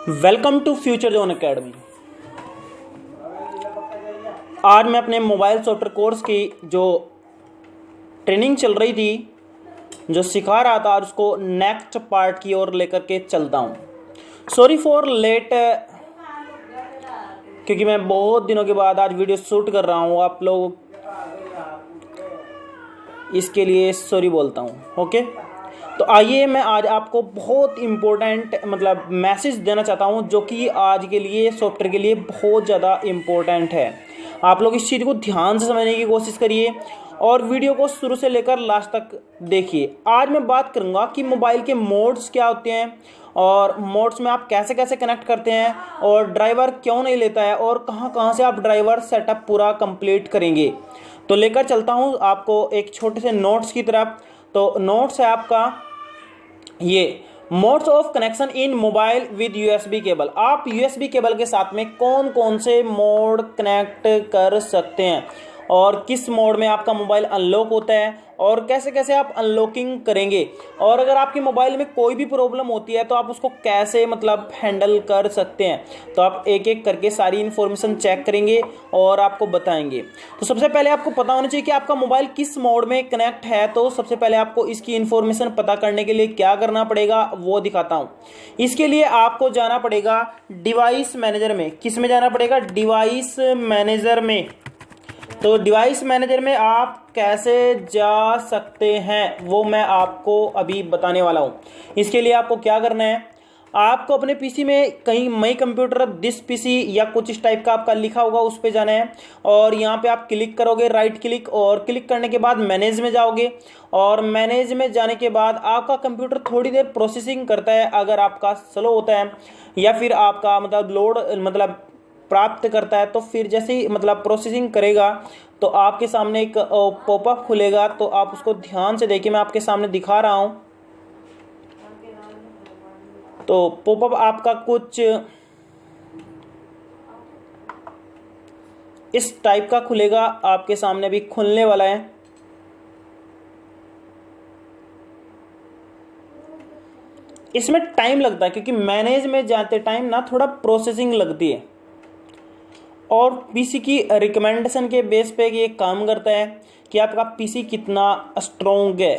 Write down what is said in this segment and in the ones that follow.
Welcome to Future Zone Academy. आज मैं अपने मोबाइल सॉफ्टवेयर कोर्स की जो ट्रेनिंग चल रही थी, जो सिखा रहा था, उसको नेक्स्ट पार्ट की ओर लेकर के चलता हूँ। सॉरी फॉर लेट, क्योंकि मैं बहुत दिनों के बाद आज वीडियो शूट कर रहा हूँ। आप लोग इसके लिए सॉरी बोलता हूँ। ओके, तो आइए मैं आज आपको बहुत इम्पोर्टेंट मैसेज देना चाहता हूँ, जो कि आज के लिए सॉफ्टवेयर के लिए बहुत ज़्यादा इम्पोर्टेंट है। आप लोग इस चीज़ को ध्यान से समझने की कोशिश करिए और वीडियो को शुरू से लेकर लास्ट तक देखिए। आज मैं बात करूँगा कि मोबाइल के मोड्स क्या होते हैं और मोड्स में आप कैसे कैसे कनेक्ट करते हैं और ड्राइवर क्यों नहीं लेता है और कहाँ कहाँ से आप ड्राइवर सेटअप पूरा कंप्लीट करेंगे। तो लेकर चलता हूँ आपको एक छोटे से नोट्स की तरफ। तो नोट्स है आपका ये modes of connection in mobile with USB cable. आप यूएसबी केबल के साथ में कौन कौन से मोड कनेक्ट कर सकते हैं और किस मोड में आपका मोबाइल अनलॉक होता है और कैसे कैसे आप अनलॉकिंग करेंगे, और अगर आपके मोबाइल में कोई भी प्रॉब्लम होती है तो आप उसको कैसे हैंडल कर सकते हैं। तो आप एक एक करके सारी इन्फॉर्मेशन चेक करेंगे और आपको बताएंगे। तो सबसे पहले आपको पता होना चाहिए कि आपका मोबाइल किस मोड में कनेक्ट है। तो सबसे पहले आपको इसकी इन्फॉर्मेशन पता करने के लिए क्या करना पड़ेगा वो दिखाता हूँ। इसके लिए आपको जाना पड़ेगा डिवाइस मैनेजर में। किस में जाना पड़ेगा? डिवाइस मैनेजर में। तो डिवाइस मैनेजर में आप कैसे जा सकते हैं वो मैं आपको अभी बताने वाला हूँ। इसके लिए आपको क्या करना है, आपको अपने पीसी में कहीं माई कंप्यूटर दिस पीसी या कुछ इस टाइप का आपका लिखा होगा, उस पे जाना है और यहाँ पे आप क्लिक करोगे, राइट क्लिक, और क्लिक करने के बाद मैनेज में जाओगे और मैनेज में जाने के बाद आपका कंप्यूटर थोड़ी देर प्रोसेसिंग करता है। अगर आपका स्लो होता है या फिर आपका लोड प्राप्त करता है, तो फिर जैसे ही प्रोसेसिंग करेगा तो आपके सामने एक पॉपअप खुलेगा। तो आप उसको ध्यान से देखिए, मैं आपके सामने दिखा रहा हूं। तो पॉपअप आपका कुछ इस टाइप का खुलेगा, आपके सामने भी खुलने वाला है। इसमें टाइम लगता है क्योंकि मैनेज में जाते टाइम ना थोड़ा प्रोसेसिंग लगती है और पीसी की रिकमेंडेशन के बेस पे ये काम करता है कि आपका पीसी कितना स्ट्रॉन्ग है।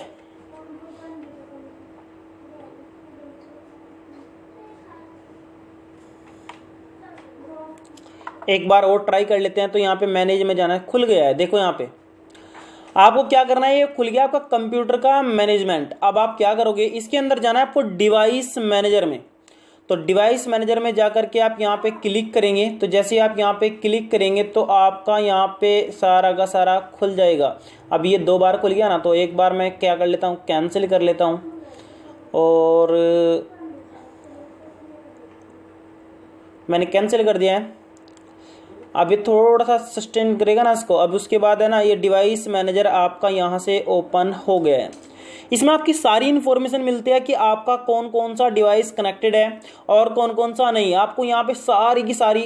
एक बार और ट्राई कर लेते हैं। तो यहाँ पे मैनेज में जाना है, खुल गया है। देखो यहाँ पे आपको क्या करना है, ये खुल गया आपका कंप्यूटर का मैनेजमेंट। अब आप क्या करोगे, इसके अंदर जाना है आपको डिवाइस मैनेजर में। तो डिवाइस मैनेजर में जाकर के आप यहाँ पे क्लिक करेंगे। तो जैसे ही आप यहाँ पे क्लिक करेंगे तो आपका यहाँ पे सारा का सारा खुल जाएगा। अब ये 2 बार खुल गया ना, तो एक बार मैं क्या कर लेता हूँ, कैंसिल कर लेता हूँ और मैंने कैंसिल कर दिया है। अब ये थोड़ा सा सस्टेन करेगा ना इसको। अब उसके बाद है ना, ये डिवाइस मैनेजर आपका यहाँ से ओपन हो गया है। इसमें आपकी सारी इन्फॉर्मेशन मिलती है कि आपका कौन कौन सा डिवाइस कनेक्टेड है और कौन कौन सा नहीं। आपको यहाँ पे सारी की सारी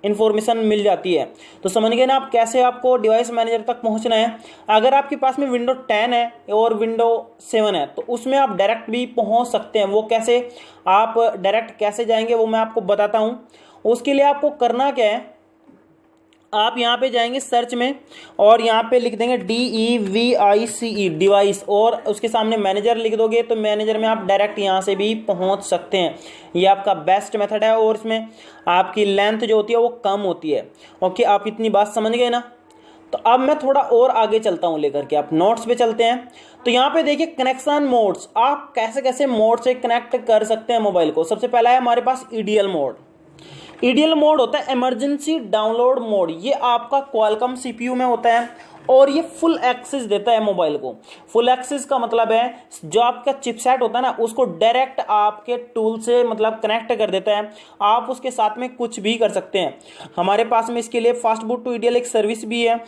इन्फॉर्मेशन मिल जाती है। तो समझ गए ना आप कैसे आपको डिवाइस मैनेजर तक पहुँचना है। अगर आपके पास में विंडो 10 है और विंडो 7 है तो उसमें आप डायरेक्ट भी पहुँच सकते हैं। वो कैसे, आप डायरेक्ट कैसे जाएंगे वो मैं आपको बताता हूँ। उसके लिए आपको करना क्या है, आप यहाँ पे जाएंगे सर्च में और यहाँ पे लिख देंगे DEVICE डिवाइस और उसके सामने मैनेजर लिख दोगे। तो मैनेजर में आप डायरेक्ट यहाँ से भी पहुँच सकते हैं। ये आपका बेस्ट मेथड है और इसमें आपकी लेंथ जो होती है वो कम होती है। ओके, आप इतनी बात समझ गए ना। तो अब मैं थोड़ा और आगे चलता हूँ लेकर के, आप नोट्स पे चलते हैं। तो यहाँ पे देखिए कनेक्शन मोड्स, आप कैसे कैसे मोड से कनेक्ट कर सकते हैं मोबाइल को। सबसे पहला है हमारे पास EDL मोड। EDL मोड होता है इमरजेंसी डाउनलोड मोड। ये आपका क्वालकॉम CPU में होता है और ये फुल एक्सेस देता है मोबाइल को। फुल एक्सेस का मतलब है जो आपका चिपसेट होता है ना, उसको डायरेक्ट आपके टूल से कनेक्ट कर देता है। आप उसके साथ में कुछ भी कर सकते हैं। हमारे पास में इसके लिए फास्ट बूट टू EDL एक सर्विस भी है।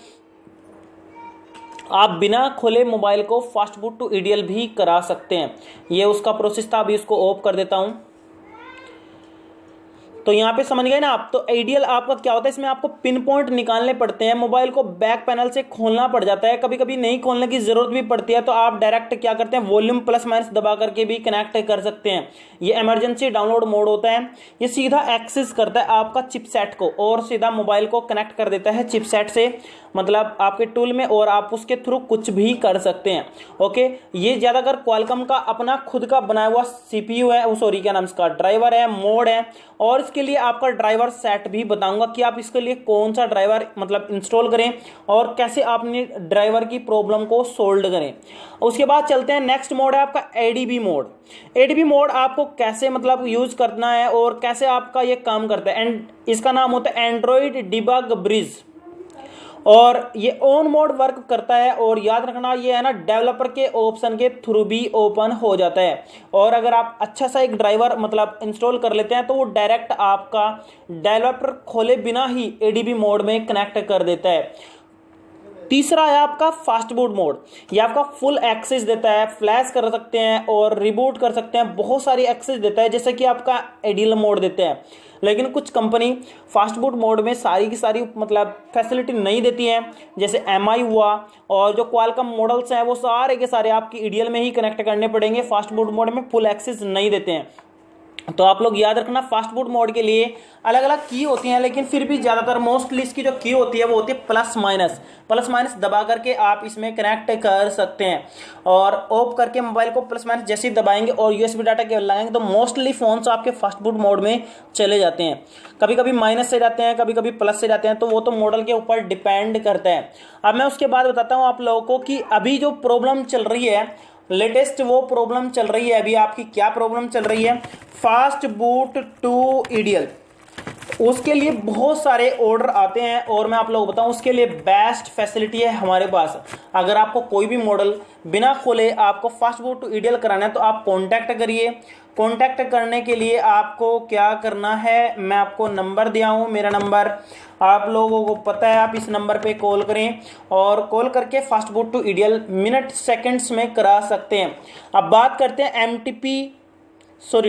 आप बिना खोले मोबाइल को फास्ट बूट टू EDL भी करा सकते हैं। ये उसका प्रोसेस था, अभी उसको ऑफ कर देता हूं। तो यहाँ पे समझ गए ना आप। तो आइडियल आपका क्या होता है, इसमें आपको पिन पॉइंट निकालने पड़ते हैं, मोबाइल को बैक पैनल से खोलना पड़ जाता है, कभी कभी नहीं खोलने की जरूरत भी पड़ती है, तो आप डायरेक्ट क्या करते हैं, वॉल्यूम प्लस माइनस दबा करके भी कनेक्ट कर सकते हैं। ये इमरजेंसी डाउनलोड मोड होता है, ये सीधा एक्सेस करता है आपका चिपसेट को और सीधा मोबाइल को कनेक्ट कर देता है चिपसेट से, मतलब आपके टूल में, और आप उसके थ्रू कुछ भी कर सकते हैं। ओके, ये ज्यादातर क्वालकॉम का अपना खुद का बनाया हुआ सीपीयू है, सॉरी क्या नाम इसका, ड्राइवर है, मोड है, और इसके लिए आपका ड्राइवर सेट भी बताऊंगा कि आप इसके लिए कौन सा ड्राइवर मतलब इंस्टॉल करें और कैसे अपनी ड्राइवर की प्रॉब्लम को सोल्व करें। उसके बाद चलते हैं, नेक्स्ट मोड है आपका एडीबी मोड। एडीबी मोड आपको कैसे मतलब यूज करना है और कैसे आपका ये काम करता है, एंड इसका नाम होता है एंड्रॉइड डिबग ब्रिज, और ये ऑन मोड वर्क करता है, और याद रखना ये है ना डेवलपर के ऑप्शन के थ्रू भी ओपन हो जाता है, और अगर आप अच्छा सा एक ड्राइवर मतलब इंस्टॉल कर लेते हैं तो वो डायरेक्ट आपका डेवलपर खोले बिना ही एडीबी मोड में कनेक्ट कर देता है। तीसरा है आपका फास्ट बूट मोड, ये आपका फुल एक्सेस देता है, फ्लैश कर सकते हैं और रिबूट कर सकते हैं, बहुत सारी एक्सेस देता है जैसे कि आपका आइडियल मोड देते हैं। लेकिन कुछ कंपनी फास्ट बूट मोड में सारी की सारी मतलब फैसिलिटी नहीं देती है, जैसे एमआई हुआ, और जो क्वालकॉम मॉडल्स हैं वो सारे के सारे आपकी आइडियल में ही कनेक्ट करने पड़ेंगे, फास्ट बूट मोड में फुल एक्सेस नहीं देते हैं। तो आप लोग याद रखना फास्ट बूट मोड के लिए अलग अलग की होती हैं, लेकिन फिर भी ज्यादातर मोस्टली इसकी जो की होती है वो होती है प्लस माइनस दबा करके आप इसमें कनेक्ट कर सकते हैं, और ऑफ करके मोबाइल को प्लस माइनस जैसे ही दबाएंगे और यूएसबी डाटा केबल लगाएंगे तो मोस्टली फोन्स आपके फास्ट बूट मोड में चले जाते हैं। कभी कभी माइनस से जाते हैं, कभी कभी प्लस से जाते हैं, तो वो तो मॉडल के ऊपर डिपेंड करता है। अब मैं उसके बाद बताता हूँ आप लोगों को कि अभी जो प्रॉब्लम चल रही है लेटेस्ट, वो प्रॉब्लम चल रही है अभी आपकी, क्या प्रॉब्लम चल रही है, फास्ट बूट टू आइडियल। उसके लिए बहुत सारे ऑर्डर आते हैं, और मैं आप लोगों को बताऊं उसके लिए बेस्ट फैसिलिटी है हमारे पास। अगर आपको कोई भी मॉडल बिना खोले आपको फास्ट बूट टू आइडियल कराना है तो आप कांटेक्ट करिए। कांटेक्ट करने के लिए आपको क्या करना है, मैं आपको नंबर दिया हूं, मेरा नंबर आप लोगों को पता है, आप इस नंबर पे कॉल करें और कॉल करके fast boot to ideal minute seconds में करा सकते हैं। अब बात करते हैं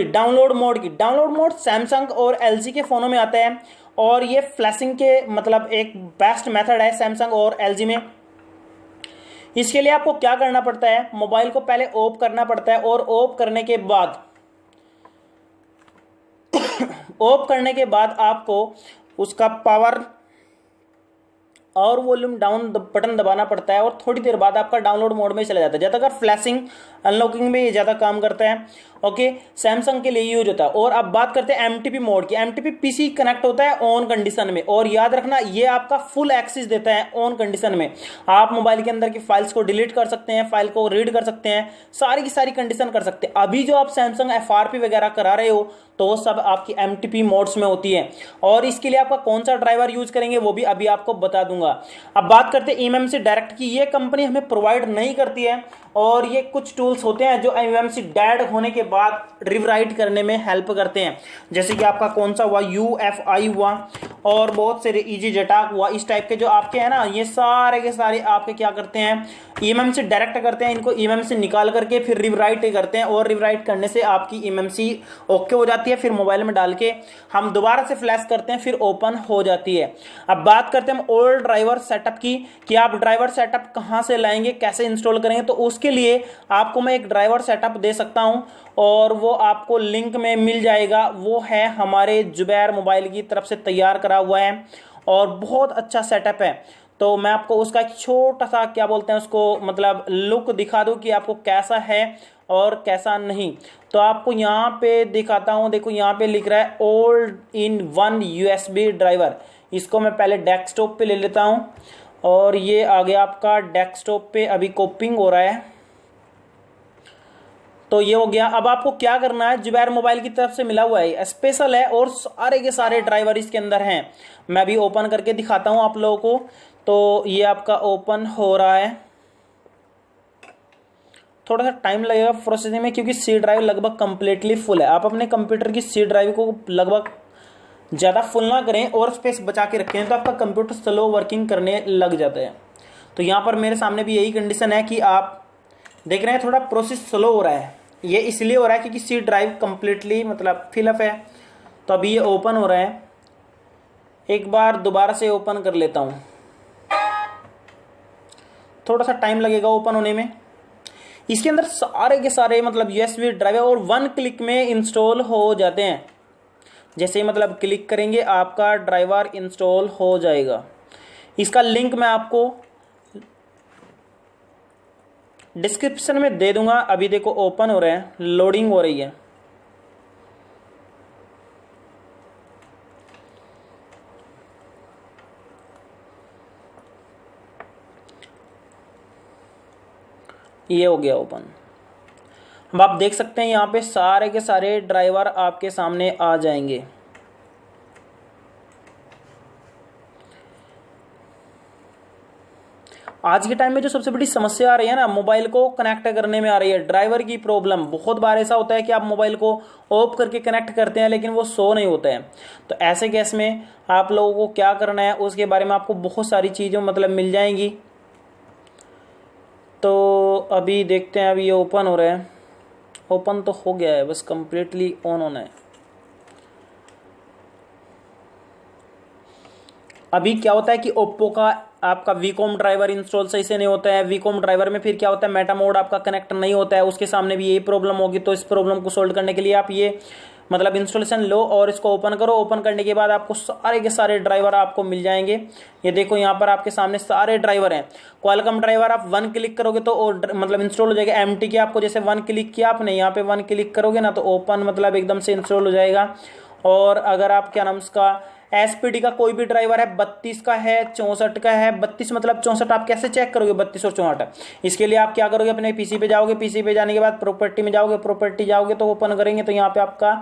डाउनलोड मोड की। डाउनलोड मोड सैमसंग और एलजी के फोनों में आता है, और ये फ्लैशिंग के मतलब एक बेस्ट मेथड है सैमसंग और एलजी में। इसके लिए आपको क्या करना पड़ता है, मोबाइल को पहले ऑफ करना पड़ता है, और ऑफ करने के बाद आपको उसका पावर और वॉल्यूम डाउन बटन दबाना पड़ता है, और थोड़ी देर बाद आपका डाउनलोड मोड में चला जाता है। ज़्यादातर फ्लैशिंग अनलॉकिंग में ये ज़्यादा काम करता है। ओके, सैमसंग के लिए यूज होता है। और अब बात करते हैं एमटीपी मोड की। एमटीपी पीसी कनेक्ट होता है ऑन कंडीशन में, और याद रखना ये आपका फुल एक्सेस देता है ऑन कंडीशन में। आप मोबाइल के अंदर की फाइल्स को डिलीट कर सकते हैं, फाइल को रीड कर सकते हैं, सारी की सारी कंडीशन कर सकते हैं। अभी जो आप सैमसंग एफआरपी वगैरह करा रहे हो तो वो सब आपकी एमटीपी मोड्स में होती है, और इसके लिए आपका कौन सा ड्राइवर यूज करेंगे वो भी अभी आपको बता दूंगा। अब बात करते हैं एमएमसी डायरेक्ट की। ये कंपनी हमें प्रोवाइड नहीं करती है, और ये कुछ टूल्स होते हैं जो एमएमसी डेड होने के बाद रिवराइट करने में हेल्प करते हैं, जैसे कि आपका कौन सा हुआ, यूएफआई हुआ, और बहुत सारे इजी जटाक हुआ, इस टाइप के जो आपके हैं ना, ये सारे के सारे आपके क्या करते हैं, ईएमएमसी डायरेक्ट करते हैं, इनको ईएमएमसी निकाल करके फिर रिवराइट करते हैं, और रिवराइट करने से आपकी ईएमएमसी ओके हो जाती है, फिर मोबाइल में डाल के हम दोबारा से फ्लैश करते हैं, फिर ओपन हो जाती है। अब बात करते हैं हम ओल्ड ड्राइवर सेटअप की, कि आप ड्राइवर सेटअप कहां से लाएंगे, कैसे इंस्टॉल करेंगे। तो उसके लिए आपको मैं एक ड्राइवर सेटअप दे सकता हूं, और वो आपको लिंक में मिल जाएगा। वो है हमारे जुबैर मोबाइल की तरफ से तैयार करा हुआ है, और बहुत अच्छा सेटअप है। तो मैं आपको उसका एक छोटा सा क्या बोलते हैं उसको मतलब लुक दिखा दूं कि आपको कैसा है और कैसा नहीं। तो आपको यहाँ पे दिखाता हूँ, देखो यहाँ पे लिख रहा है all in one USB driver. इसको मैं पहले डेस्कटॉप पे ले लेता हूँ, और ये आ गया आपका डेस्कटॉप पे, अभी कॉपिंग हो रहा है, तो ये हो गया। अब आपको क्या करना है, जुबैर मोबाइल की तरफ से मिला हुआ है, स्पेशल है, और सारे के सारे ड्राइवर इसके अंदर हैं। मैं अभी ओपन करके दिखाता हूं आप लोगों को। तो ये आपका ओपन हो रहा है, थोड़ा सा टाइम लगेगा प्रोसेसिंग में, क्योंकि सी ड्राइव लगभग कंप्लीटली फुल है। आप अपने कंप्यूटर की सी ड्राइव को लगभग ज़्यादा फुल ना करें और स्पेस बचा के रखें, तो आपका कंप्यूटर स्लो वर्किंग करने लग जाता है। तो यहाँ पर मेरे सामने भी यही कंडीशन है कि आप देख रहे हैं थोड़ा प्रोसेस स्लो हो रहा है। ये इसलिए हो रहा है क्योंकि सी ड्राइव कंप्लीटली मतलब फिलअप है। तो अभी ये ओपन हो रहा है, एक बार दोबारा से ओपन कर लेता हूँ, थोड़ा सा टाइम लगेगा ओपन होने में। इसके अंदर सारे के सारे मतलब यूएसबी ड्राइव है और 1 क्लिक में इंस्टॉल हो जाते हैं। जैसे ही मतलब क्लिक करेंगे आपका ड्राइवर इंस्टॉल हो जाएगा। इसका लिंक मैं आपको डिस्क्रिप्शन में दे दूंगा। अभी देखो ओपन हो रहा है, लोडिंग हो रही है। ये हो गया ओपन। अब आप देख सकते हैं यहाँ पे सारे के सारे ड्राइवर आपके सामने आ जाएंगे। आज के टाइम में जो सबसे बड़ी समस्या आ रही है ना, मोबाइल को कनेक्ट करने में आ रही है, ड्राइवर की प्रॉब्लम। बहुत बार ऐसा होता है कि आप मोबाइल को ऑफ करके कनेक्ट करते हैं लेकिन वो शो नहीं होता है। तो ऐसे केस में आप लोगों को क्या करना है उसके बारे में आपको बहुत सारी चीज़ें मतलब मिल जाएंगी। तो अभी देखते हैं, अभी ये ओपन हो रहा है। ओपन तो हो गया है, बस कंप्लीटली ऑन होना है। अभी क्या होता है कि ओप्पो का आपका वीकॉम ड्राइवर इंस्टॉल सही से नहीं होता है। वीकॉम ड्राइवर में फिर क्या होता है, मेटा मोड आपका कनेक्ट नहीं होता है, उसके सामने भी यही प्रॉब्लम होगी। तो इस प्रॉब्लम को सोल्व करने के लिए आप ये मतलब इंस्टॉलेशन लो और इसको ओपन करो। ओपन करने के बाद आपको सारे के सारे ड्राइवर आपको मिल जाएंगे। ये देखो यहाँ पर आपके सामने सारे ड्राइवर हैं। क्वालकॉम ड्राइवर आप 1 क्लिक करोगे तो मतलब इंस्टॉल हो जाएगा। एमटी के आपको जैसे 1 क्लिक किया आपने, यहाँ पे 1 क्लिक करोगे ना तो ओपन मतलब एकदम से इंस्टॉल हो जाएगा। और अगर आप क्या नाम उसका एसपीडी का कोई भी ड्राइवर है, 32 का है, 64 का है, 32 मतलब 64 आप कैसे चेक करोगे 32 और 64? इसके लिए आप क्या करोगे, अपने पीसी पे जाओगे, पीसी पे जाने के बाद प्रॉपर्टी में जाओगे, प्रॉपर्टी जाओगे तो ओपन करेंगे तो यहाँ पे आपका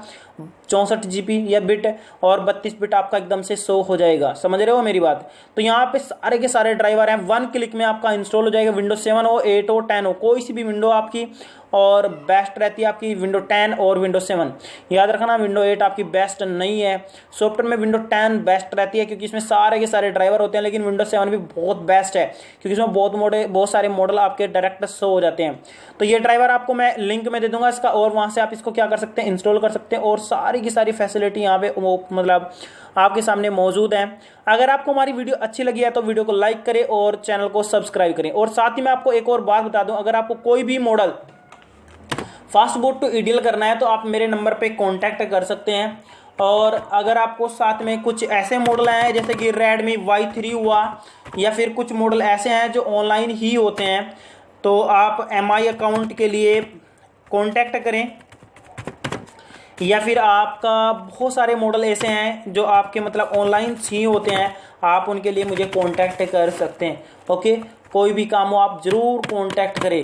64 जीबी या बिट और 32 बिट आपका एकदम से शो हो जाएगा। समझ रहे हो मेरी बात? तो यहाँ पे सारे के सारे ड्राइवर हैं, 1 क्लिक में आपका इंस्टॉल हो जाएगा। विंडो 7 हो, 8 हो, 10 हो, कोई सी भी विंडो आपकी और बेस्ट रहती है आपकी विंडो 10 और विंडो 7। याद रखना विंडो 8 आपकी बेस्ट नहीं है। सॉफ्टवेयर में विंडो 10 बेस्ट रहती है क्योंकि इसमें सारे के सारे ड्राइवर होते हैं, लेकिन विंडो 7 भी बहुत बेस्ट है क्योंकि इसमें बहुत सारे मॉडल आपके डायरेक्ट शो हो जाते हैं। तो ये ड्राइवर आपको मैं लिंक में दे दूंगा इसका, और वहां से आप इसको क्या कर सकते हैं, इंस्टॉल कर सकते हैं। और सारी की सारी फैसिलिटी यहाँ पे मतलब आपके सामने मौजूद है। अगर आपको हमारी वीडियो अच्छी लगी है तो वीडियो को लाइक करें और चैनल को सब्सक्राइब करें। और साथ ही मैं आपको एक और बात बता दूं, अगर आपको कोई भी model fast boot to ideal करना है तो आप मेरे नंबर पे कांटेक्ट कर सकते हैं। और अगर आपको साथ में कुछ ऐसे मॉडल हैं जैसे कि Redmi Y3 हुआ, या फिर कुछ मॉडल ऐसे हैं जो ऑनलाइन ही होते हैं, तो आप MI अकाउंट के लिए कांटेक्ट करें। या फिर आपका बहुत सारे मॉडल ऐसे हैं जो आपके मतलब ऑनलाइन ही होते हैं, आप उनके लिए मुझे कांटेक्ट कर सकते हैं। ओके, कोई भी काम हो आप ज़रूर कांटेक्ट करें।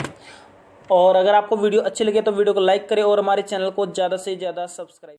और अगर आपको वीडियो अच्छी लगे तो वीडियो को लाइक करें और हमारे चैनल को ज़्यादा से ज़्यादा सब्सक्राइब